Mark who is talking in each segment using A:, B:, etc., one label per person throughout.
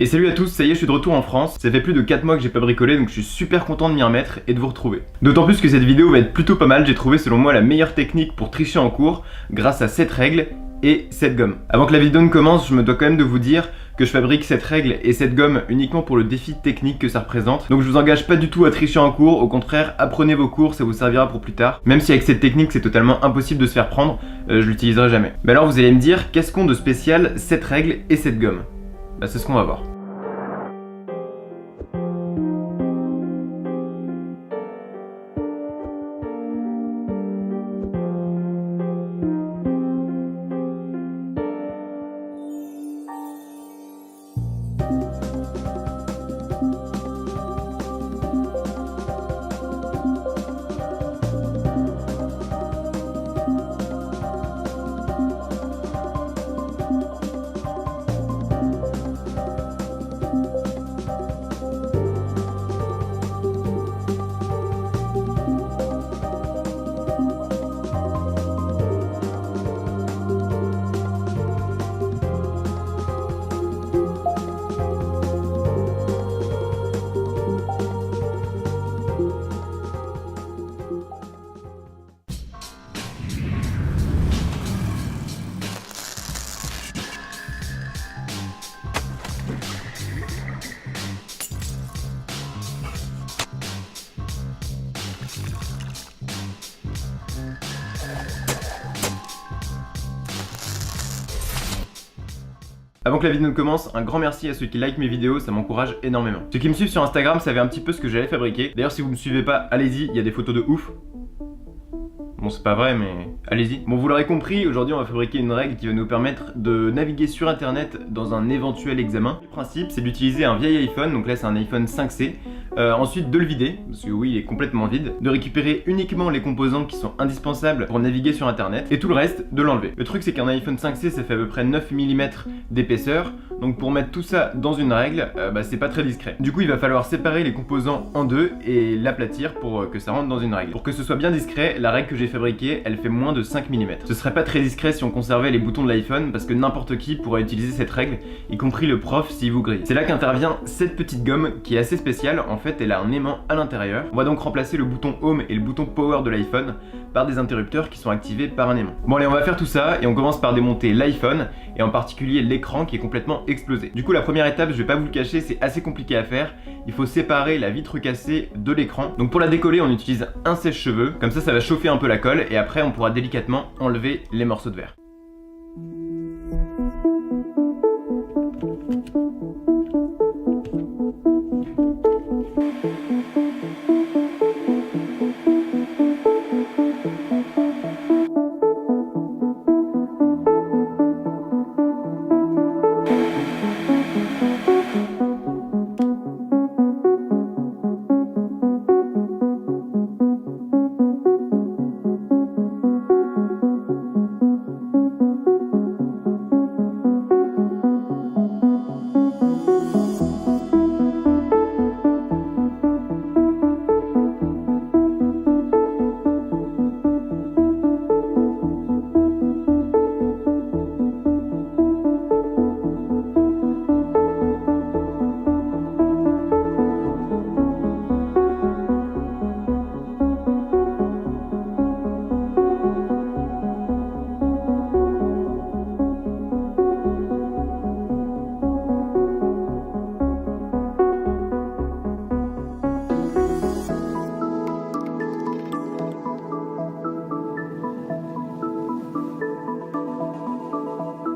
A: Et salut à tous, ça y est, je suis de retour en France. Ça fait plus de 4 mois que j'ai pas bricolé, donc je suis super content de m'y remettre et de vous retrouver. D'autant plus que cette vidéo va être plutôt pas mal, j'ai trouvé selon moi la meilleure technique pour tricher en cours grâce à cette règle et cette gomme. Avant que la vidéo ne commence, je me dois quand même de vous dire que je fabrique cette règle et cette gomme uniquement pour le défi technique que ça représente. Donc je vous engage pas du tout à tricher en cours, au contraire, apprenez vos cours, ça vous servira pour plus tard. Même si avec cette technique c'est totalement impossible de se faire prendre, je l'utiliserai jamais. Mais alors vous allez me dire, qu'est-ce qu'ont de spécial cette règle et cette gomme? Bah c'est ce qu'on va voir. Avant que la vidéo ne commence, un grand merci à ceux qui like mes vidéos, ça m'encourage énormément. Ceux qui me suivent sur Instagram savaient un petit peu ce que j'allais fabriquer. D'ailleurs si vous me suivez pas, allez-y, il y a des photos de ouf. Bon c'est pas vrai mais allez-y. Bon vous l'aurez compris, aujourd'hui on va fabriquer une règle qui va nous permettre de naviguer sur internet dans un éventuel examen. Le principe c'est d'utiliser un vieil iPhone, donc là c'est un iPhone 5C. Ensuite de le vider, parce que oui il est complètement vide, de récupérer uniquement les composants qui sont indispensables pour naviguer sur internet et tout le reste de l'enlever. Le truc c'est qu'un iPhone 5C ça fait à peu près 9 mm d'épaisseur, donc pour mettre tout ça dans une règle, c'est pas très discret. Du coup il va falloir séparer les composants en deux et l'aplatir pour que ça rentre dans une règle. Pour que ce soit bien discret, la règle que j'ai fabriquée elle fait moins de 5 mm. Ce serait pas très discret si on conservait les boutons de l'iPhone parce que n'importe qui pourrait utiliser cette règle, y compris le prof s'il vous grille. C'est là qu'intervient cette petite gomme qui est assez spéciale. En fait elle a un aimant à l'intérieur. On va donc remplacer le bouton Home et le bouton Power de l'iPhone par des interrupteurs qui sont activés par un aimant. Bon allez on va faire tout ça et on commence par démonter l'iPhone et en particulier l'écran qui est complètement explosé. Du coup la première étape, je vais pas vous le cacher, c'est assez compliqué à faire. Il faut séparer la vitre cassée de l'écran. Donc pour la décoller on utilise un sèche-cheveux, comme ça va chauffer un peu la colle et après on pourra délicatement enlever les morceaux de verre.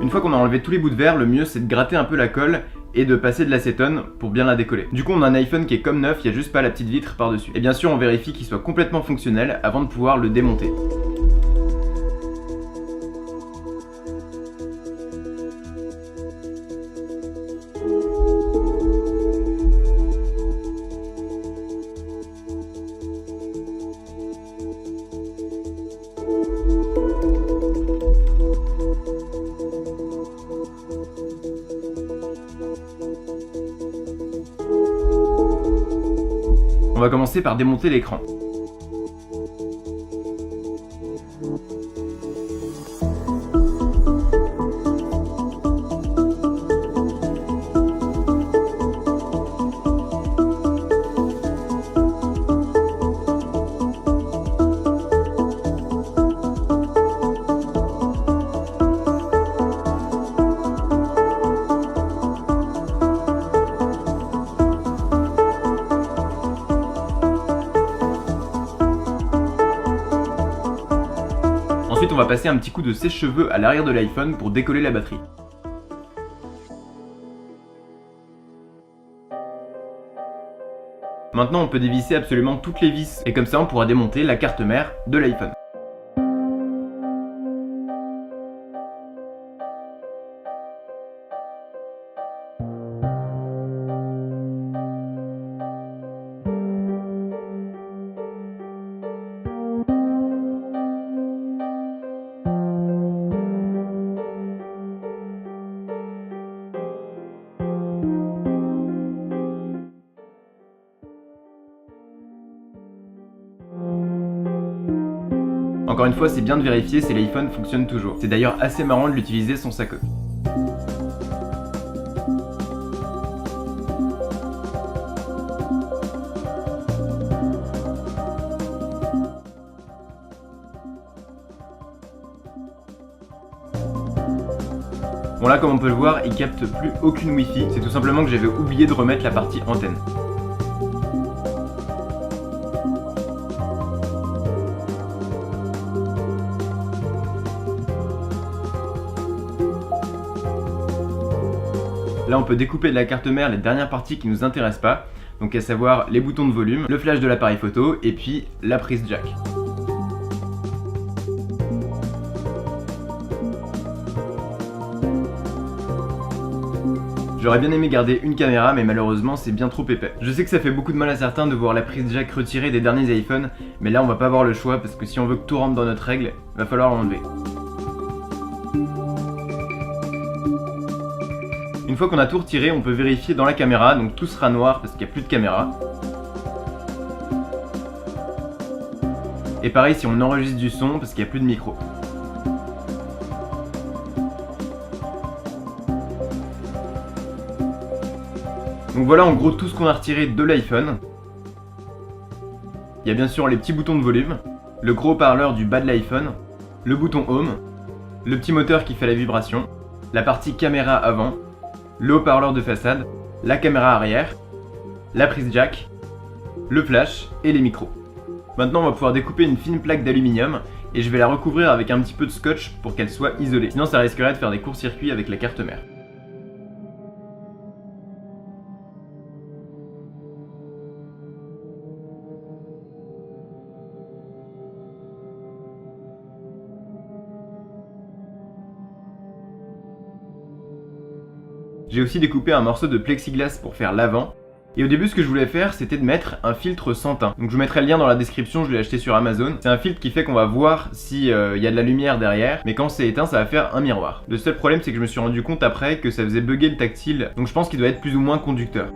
A: Une fois qu'on a enlevé tous les bouts de verre, le mieux c'est de gratter un peu la colle et de passer de l'acétone pour bien la décoller. Du coup on a un iPhone qui est comme neuf, il n'y a juste pas la petite vitre par dessus. Et bien sûr on vérifie qu'il soit complètement fonctionnel avant de pouvoir le démonter. On va commencer par démonter l'écran. passer un petit coup de sèche-cheveux à l'arrière de l'iPhone pour décoller la batterie. Maintenant on peut dévisser absolument toutes les vis, et comme ça on pourra démonter la carte mère de l'iPhone. Encore une fois, c'est bien de vérifier si l'iPhone fonctionne toujours. C'est d'ailleurs assez marrant de l'utiliser sans sa coque. Bon là, comme on peut le voir, il capte plus aucune Wi-Fi. C'est tout simplement que j'avais oublié de remettre la partie antenne. Là on peut découper de la carte mère les dernières parties qui nous intéressent pas, donc à savoir les boutons de volume, le flash de l'appareil photo et puis la prise jack. J'aurais bien aimé garder une caméra mais malheureusement c'est bien trop épais. Je sais que ça fait beaucoup de mal à certains de voir la prise jack retirée des derniers iPhones, mais là on va pas avoir le choix parce que si on veut que tout rentre dans notre règle, va falloir l'enlever. Une fois qu'on a tout retiré, on peut vérifier dans la caméra, donc tout sera noir parce qu'il n'y a plus de caméra. Et pareil si on enregistre du son parce qu'il n'y a plus de micro. Donc voilà en gros tout ce qu'on a retiré de l'iPhone. Il y a bien sûr les petits boutons de volume, le gros haut-parleur du bas de l'iPhone, le bouton Home, le petit moteur qui fait la vibration, la partie caméra avant, le haut-parleur de façade, la caméra arrière, la prise jack, le flash et les micros. Maintenant on va pouvoir découper une fine plaque d'aluminium et je vais la recouvrir avec un petit peu de scotch pour qu'elle soit isolée. Sinon ça risquerait de faire des courts-circuits avec la carte mère. J'ai aussi découpé un morceau de plexiglas pour faire l'avant. Et au début ce que je voulais faire c'était de mettre un filtre sans teint. Donc je vous mettrai le lien dans la description, je l'ai acheté sur Amazon. C'est un filtre qui fait qu'on va voir s'il y a de la lumière derrière, mais quand c'est éteint ça va faire un miroir. Le seul problème c'est que je me suis rendu compte après que ça faisait bugger le tactile, donc je pense qu'il doit être plus ou moins conducteur.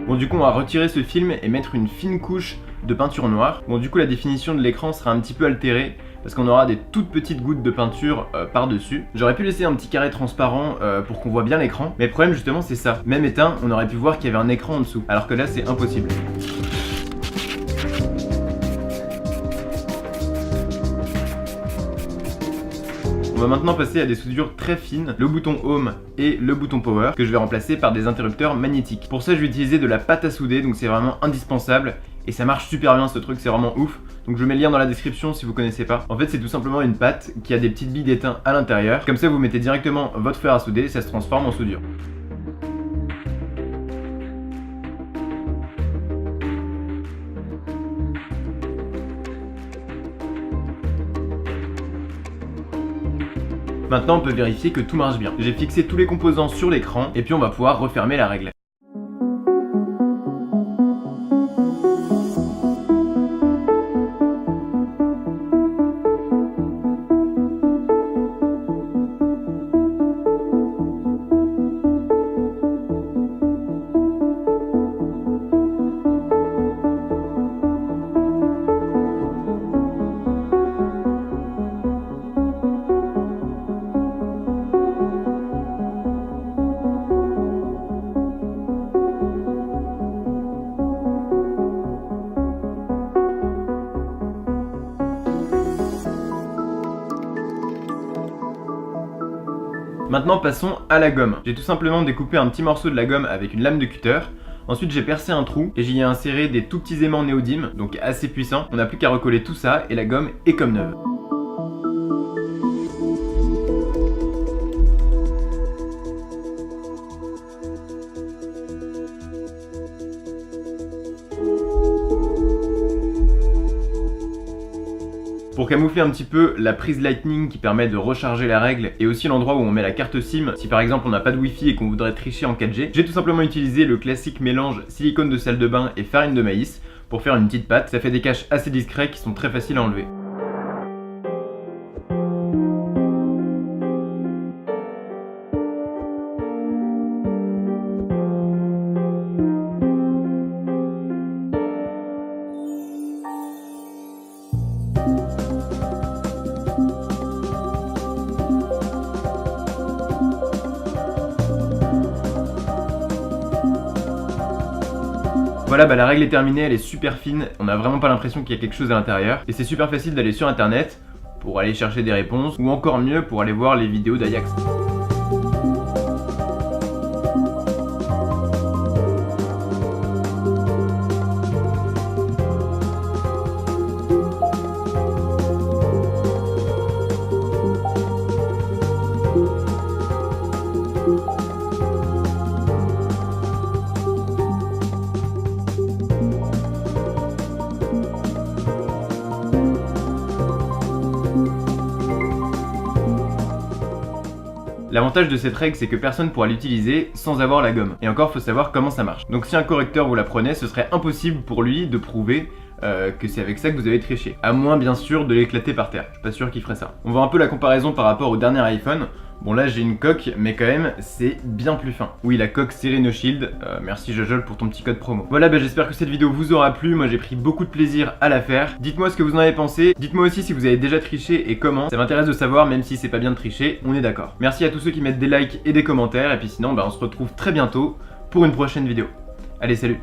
A: Bon du coup on va retirer ce film et mettre une fine couche de peinture noire. Bon du coup la définition de l'écran sera un petit peu altérée parce qu'on aura des toutes petites gouttes de peinture par-dessus. J'aurais pu laisser un petit carré transparent pour qu'on voit bien l'écran, mais le problème justement c'est ça. Même éteint, on aurait pu voir qu'il y avait un écran en dessous, alors que là c'est impossible. On va maintenant passer à des soudures très fines, le bouton Home et le bouton Power, que je vais remplacer par des interrupteurs magnétiques. Pour ça je vais utiliser de la pâte à souder, donc c'est vraiment indispensable. Et ça marche super bien ce truc, c'est vraiment ouf. Donc je mets le lien dans la description si vous connaissez pas. En fait c'est tout simplement une pâte qui a des petites billes d'étain à l'intérieur. Comme ça vous mettez directement votre fer à souder et ça se transforme en soudure. Maintenant on peut vérifier que tout marche bien. J'ai fixé tous les composants sur l'écran et puis on va pouvoir refermer la règle. Maintenant passons à la gomme. J'ai tout simplement découpé un petit morceau de la gomme avec une lame de cutter. Ensuite j'ai percé un trou et j'y ai inséré des tout petits aimants néodyme, donc assez puissants. On n'a plus qu'à recoller tout ça et la gomme est comme neuve. Pour camoufler un petit peu la prise Lightning qui permet de recharger la règle et aussi l'endroit où on met la carte SIM si par exemple on n'a pas de Wi-Fi et qu'on voudrait tricher en 4G, j'ai tout simplement utilisé le classique mélange silicone de salle de bain et farine de maïs pour faire une petite pâte. Ça fait des caches assez discrets qui sont très faciles à enlever. Voilà, la règle est terminée, elle est super fine, on n'a vraiment pas l'impression qu'il y a quelque chose à l'intérieur. Et c'est super facile d'aller sur internet pour aller chercher des réponses, ou encore mieux pour aller voir les vidéos d'Ajax. L'avantage de cette règle, c'est que personne pourra l'utiliser sans avoir la gomme. Et encore, faut savoir comment ça marche. Donc si un correcteur vous la prenait, ce serait impossible pour lui de prouver que c'est avec ça que vous avez triché. À moins bien sûr de l'éclater par terre. Je suis pas sûr qu'il ferait ça. On voit un peu la comparaison par rapport au dernier iPhone. Bon là j'ai une coque, mais quand même c'est bien plus fin. Oui, la coque serrée no shield, merci Jojol pour ton petit code promo. Voilà, j'espère que cette vidéo vous aura plu, moi j'ai pris beaucoup de plaisir à la faire. Dites-moi ce que vous en avez pensé, dites-moi aussi si vous avez déjà triché et comment. Ça m'intéresse de savoir, même si c'est pas bien de tricher, on est d'accord. Merci à tous ceux qui mettent des likes et des commentaires, et puis sinon on se retrouve très bientôt pour une prochaine vidéo. Allez, salut!